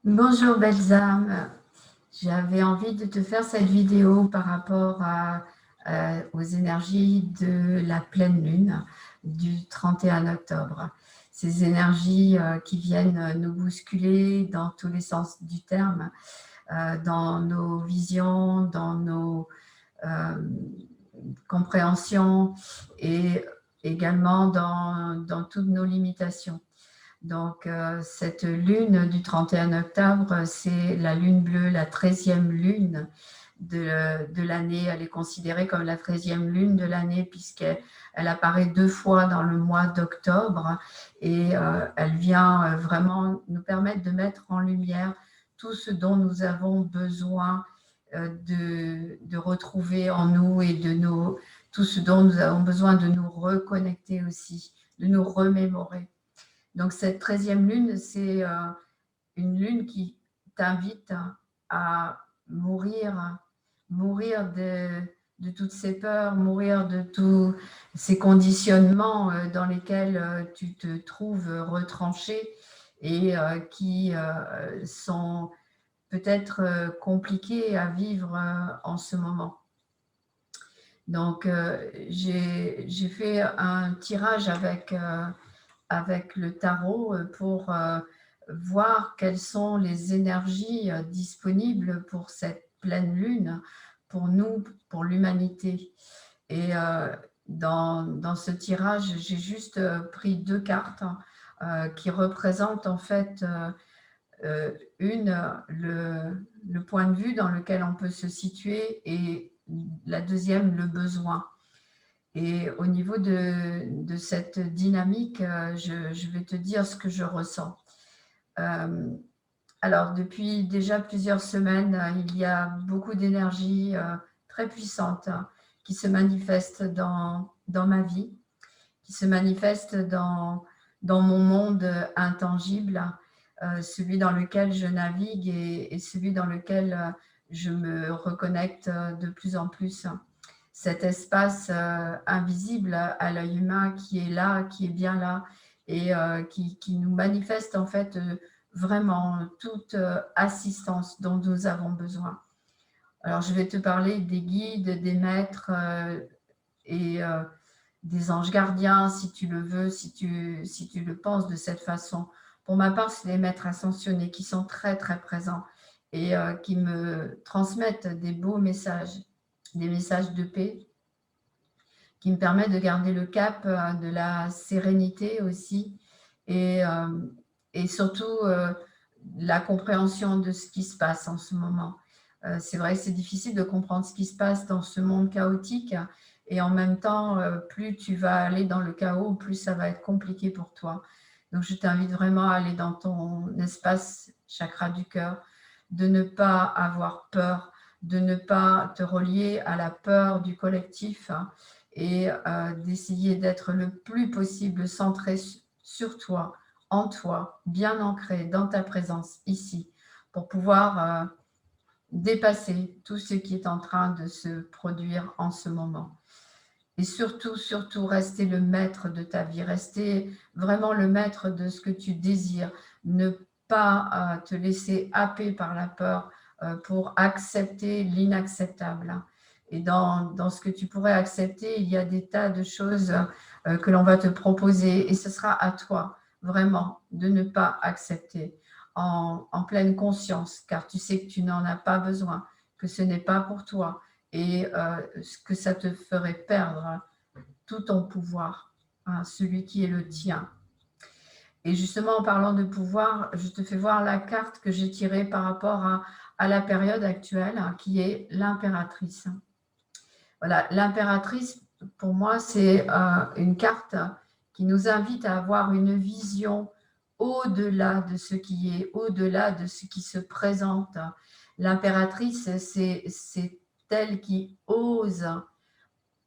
Bonjour belles âmes, j'avais envie de te faire cette vidéo par rapport aux énergies de la pleine lune du 31 octobre. Ces énergies qui viennent nous bousculer dans tous les sens du terme, dans nos visions, dans nos compréhensions et également dans toutes nos limitations. Donc, cette lune du 31 octobre, c'est la lune bleue, la 13e lune de l'année. Elle est considérée comme la 13e lune de l'année puisqu'elle apparaît 2 fois dans le mois d'octobre et elle vient vraiment nous permettre de mettre en lumière tout ce dont nous avons besoin de retrouver en nous et tout ce dont nous avons besoin de nous reconnecter aussi, de nous remémorer. Donc, cette 13e lune, c'est une lune qui t'invite à mourir de toutes ces peurs, mourir de tous ces conditionnements dans lesquels tu te trouves retranché et qui sont peut-être compliqués à vivre en ce moment. Donc, j'ai fait un tirage avec le tarot pour voir quelles sont les énergies disponibles pour cette pleine lune, pour nous, pour l'humanité. Et dans ce tirage, j'ai juste pris 2 cartes qui représentent en fait le point de vue dans lequel on peut se situer et la deuxième, le besoin. Et au niveau de cette dynamique, je vais te dire ce que je ressens. Alors, depuis déjà plusieurs semaines, il y a beaucoup d'énergie très puissante qui se manifeste dans ma vie, qui se manifeste dans mon monde intangible, celui dans lequel je navigue et celui dans lequel je me reconnecte de plus en plus. Cet espace invisible à l'œil humain qui est là, qui est bien là et qui nous manifeste en fait vraiment toute assistance dont nous avons besoin. Alors, je vais te parler des guides, des maîtres et des anges gardiens, si tu le veux, si tu le penses de cette façon. Pour ma part, c'est les maîtres ascensionnés qui sont très, très présents et qui me transmettent des beaux messages, des messages de paix, qui me permettent de garder le cap de la sérénité aussi et surtout la compréhension de ce qui se passe en ce moment. C'est vrai que c'est difficile de comprendre ce qui se passe dans ce monde chaotique et en même temps, plus tu vas aller dans le chaos, plus ça va être compliqué pour toi. Donc, je t'invite vraiment à aller dans ton espace chakra du cœur, de ne pas avoir peur, de ne pas te relier à la peur du collectif et d'essayer d'être le plus possible centré sur toi, en toi, bien ancré dans ta présence ici, pour pouvoir dépasser tout ce qui est en train de se produire en ce moment. Et surtout, surtout, rester le maître de ta vie, rester vraiment le maître de ce que tu désires, ne pas te laisser happer par la peur pour accepter l'inacceptable. Et dans ce que tu pourrais accepter, il y a des tas de choses que l'on va te proposer et ce sera à toi vraiment de ne pas accepter en pleine conscience, car tu sais que tu n'en as pas besoin, que ce n'est pas pour toi et que ça te ferait perdre tout ton pouvoir, celui qui est le tien. Et justement, en parlant de pouvoir, je te fais voir la carte que j'ai tirée par rapport à la période actuelle, qui est l'impératrice. Voilà, l'impératrice, pour moi, c'est une carte qui nous invite à avoir une vision au-delà de ce qui est, au-delà de ce qui se présente. L'impératrice, c'est elle qui ose.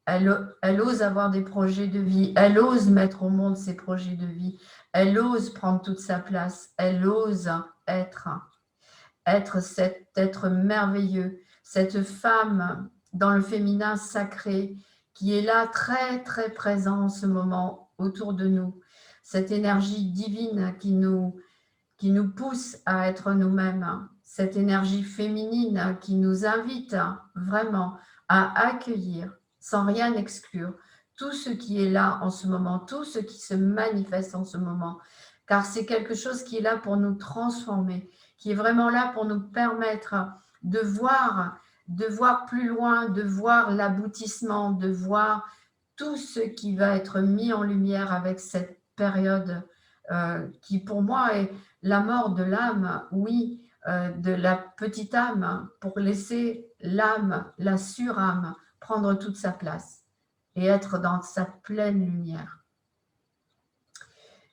Elle ose avoir des projets de vie, elle ose mettre au monde ses projets de vie, elle ose prendre toute sa place, elle ose être cet être merveilleux, cette femme dans le féminin sacré qui est là très très présent en ce moment autour de nous, cette énergie divine qui nous pousse à être nous-mêmes, cette énergie féminine qui nous invite vraiment à accueillir, sans rien exclure, tout ce qui est là en ce moment, tout ce qui se manifeste en ce moment, car c'est quelque chose qui est là pour nous transformer, qui est vraiment là pour nous permettre de voir plus loin, de voir l'aboutissement, de voir tout ce qui va être mis en lumière avec cette période qui pour moi est la mort de l'âme, oui, de la petite âme, pour laisser l'âme, la surâme, prendre toute sa place et être dans sa pleine lumière.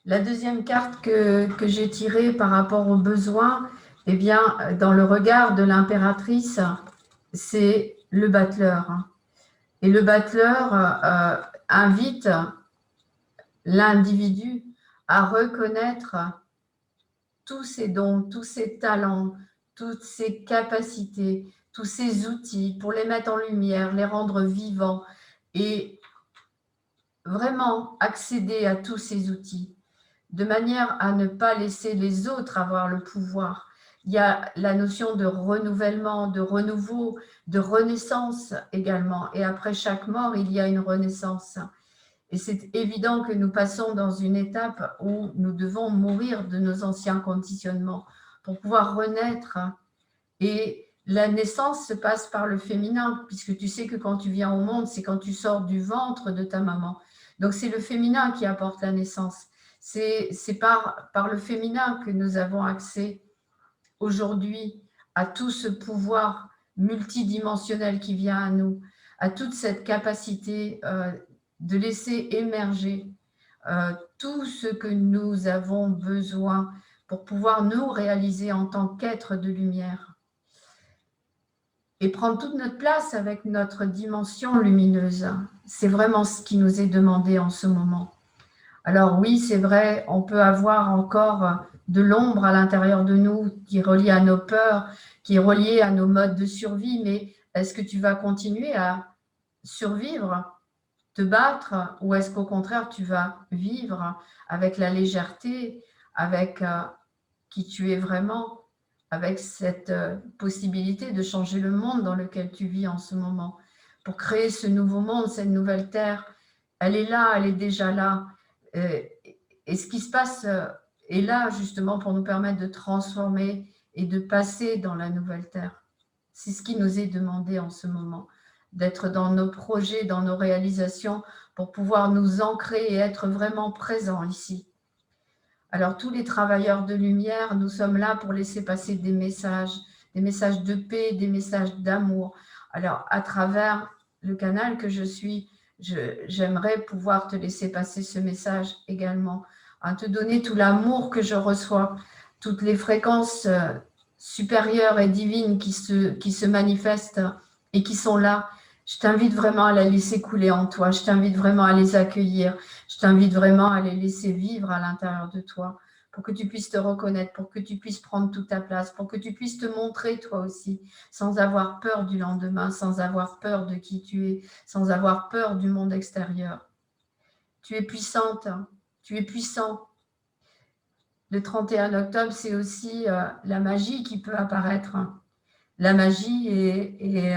La deuxième carte que j'ai tirée par rapport aux besoins, eh bien, dans le regard de l'impératrice, c'est le battleur. Et le battleur invite l'individu à reconnaître tous ses dons, tous ses talents, toutes ses capacités, tous ses outils pour les mettre en lumière, les rendre vivants et vraiment accéder à tous ces outils de manière à ne pas laisser les autres avoir le pouvoir. Il y a la notion de renouvellement, de renouveau, de renaissance également. Et après chaque mort, il y a une renaissance. Et c'est évident que nous passons dans une étape où nous devons mourir de nos anciens conditionnements pour pouvoir renaître. Et la naissance se passe par le féminin, puisque tu sais que quand tu viens au monde, c'est quand tu sors du ventre de ta maman. Donc c'est le féminin qui apporte la naissance. C'est par le féminin que nous avons accès aujourd'hui à tout ce pouvoir multidimensionnel qui vient à nous, à toute cette capacité de laisser émerger tout ce que nous avons besoin pour pouvoir nous réaliser en tant qu'êtres de lumière et prendre toute notre place avec notre dimension lumineuse. C'est vraiment ce qui nous est demandé en ce moment. Alors oui, c'est vrai, on peut avoir encore de l'ombre à l'intérieur de nous qui est reliée à nos peurs, qui est reliée à nos modes de survie, mais est-ce que tu vas continuer à survivre, te battre, ou est-ce qu'au contraire tu vas vivre avec la légèreté, avec qui tu es vraiment, avec cette possibilité de changer le monde dans lequel tu vis en ce moment, pour créer ce nouveau monde, cette nouvelle terre. Elle est là, elle est déjà là. Et ce qui se passe est là justement pour nous permettre de transformer et de passer dans la nouvelle terre. C'est ce qui nous est demandé en ce moment, d'être dans nos projets, dans nos réalisations, pour pouvoir nous ancrer et être vraiment présents ici. Alors tous les travailleurs de lumière, nous sommes là pour laisser passer des messages de paix, des messages d'amour. Alors à travers le canal que je suis, j'aimerais pouvoir te laisser passer ce message également, à te donner tout l'amour que je reçois, toutes les fréquences supérieures et divines qui se manifestent et qui sont là. Je t'invite vraiment à la laisser couler en toi, je t'invite vraiment à les accueillir, je t'invite vraiment à les laisser vivre à l'intérieur de toi, pour que tu puisses te reconnaître, pour que tu puisses prendre toute ta place, pour que tu puisses te montrer toi aussi, sans avoir peur du lendemain, sans avoir peur de qui tu es, sans avoir peur du monde extérieur. Tu es puissante, tu es puissant. Le 31 octobre, c'est aussi la magie qui peut apparaître. La magie est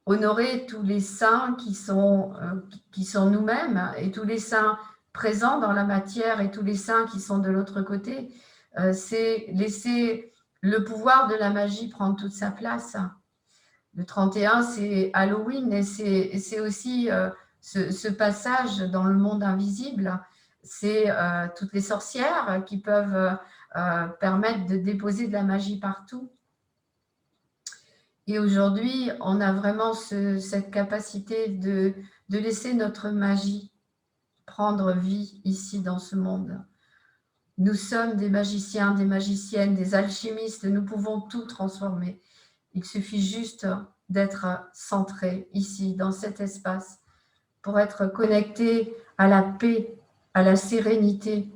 honorer tous les saints qui sont nous-mêmes et tous les saints présents dans la matière et tous les saints qui sont de l'autre côté. C'est laisser le pouvoir de la magie prendre toute sa place. Le 31, c'est Halloween et c'est aussi ce passage dans le monde invisible. C'est toutes les sorcières qui peuvent permettre de déposer de la magie partout. Et aujourd'hui, on a vraiment cette capacité de laisser notre magie prendre vie ici dans ce monde. Nous sommes des magiciens, des magiciennes, des alchimistes, nous pouvons tout transformer. Il suffit juste d'être centré ici, dans cet espace, pour être connecté à la paix, à la sérénité,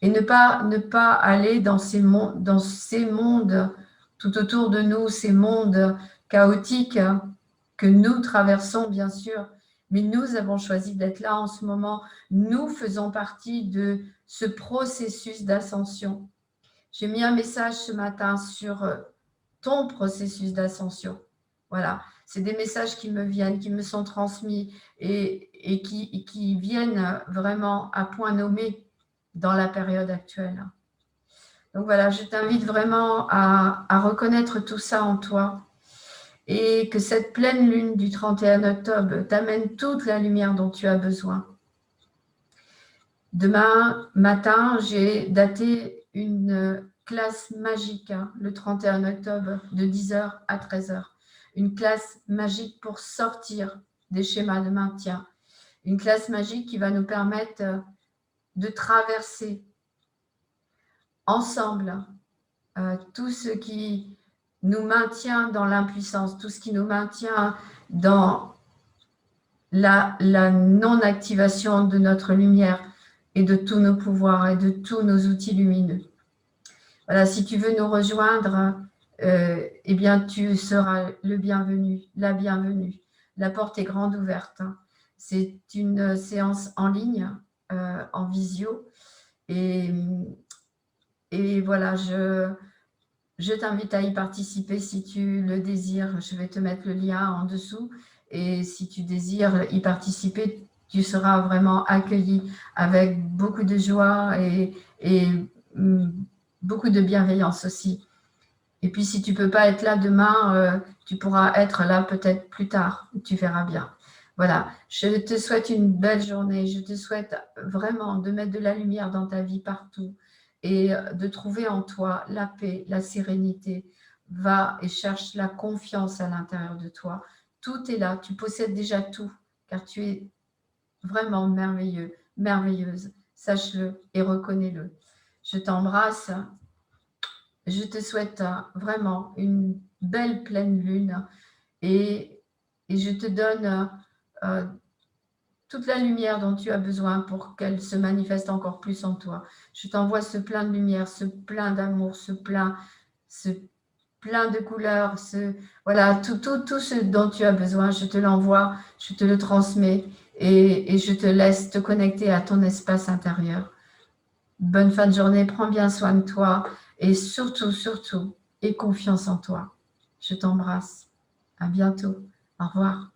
et ne pas aller dans ces mondes tout autour de nous, ces mondes chaotiques que nous traversons, bien sûr, mais nous avons choisi d'être là en ce moment. Nous faisons partie de ce processus d'ascension. J'ai mis un message ce matin sur ton processus d'ascension. Voilà, c'est des messages qui me viennent, qui me sont transmis et qui viennent vraiment à point nommé dans la période actuelle. Donc voilà, je t'invite vraiment à reconnaître tout ça en toi et que cette pleine lune du 31 octobre t'amène toute la lumière dont tu as besoin. Demain matin, j'ai daté une classe magique, le 31 octobre, de 10h à 13h. Une classe magique pour sortir des schémas de maintien. Une classe magique qui va nous permettre de traverser ensemble tout ce qui nous maintient dans l'impuissance, tout ce qui nous maintient dans la non-activation de notre lumière et de tous nos pouvoirs et de tous nos outils lumineux. Voilà, si tu veux nous rejoindre, eh bien, tu seras le bienvenu, la bienvenue. La porte est grande ouverte. C'est une séance en ligne, en visio. Et voilà, je t'invite à y participer si tu le désires. Je vais te mettre le lien en dessous. Et si tu désires y participer, tu seras vraiment accueilli avec beaucoup de joie et beaucoup de bienveillance aussi. Et puis, si tu ne peux pas être là demain, tu pourras être là peut-être plus tard. Tu verras bien. Voilà, je te souhaite une belle journée. Je te souhaite vraiment de mettre de la lumière dans ta vie partout et de trouver en toi la paix, la sérénité. Va et cherche la confiance à l'intérieur de toi. Tout est là. Tu possèdes déjà tout car tu es vraiment merveilleux, merveilleuse. Sache-le et reconnais-le. Je t'embrasse. Je te souhaite vraiment une belle pleine lune et je te donne toute la lumière dont tu as besoin pour qu'elle se manifeste encore plus en toi. Je t'envoie ce plein de lumière, ce plein d'amour, ce plein de couleurs, voilà, tout ce dont tu as besoin, je te l'envoie, je te le transmets et je te laisse te connecter à ton espace intérieur. Bonne fin de journée, prends bien soin de toi et surtout, aie confiance en toi. Je t'embrasse. À bientôt. Au revoir.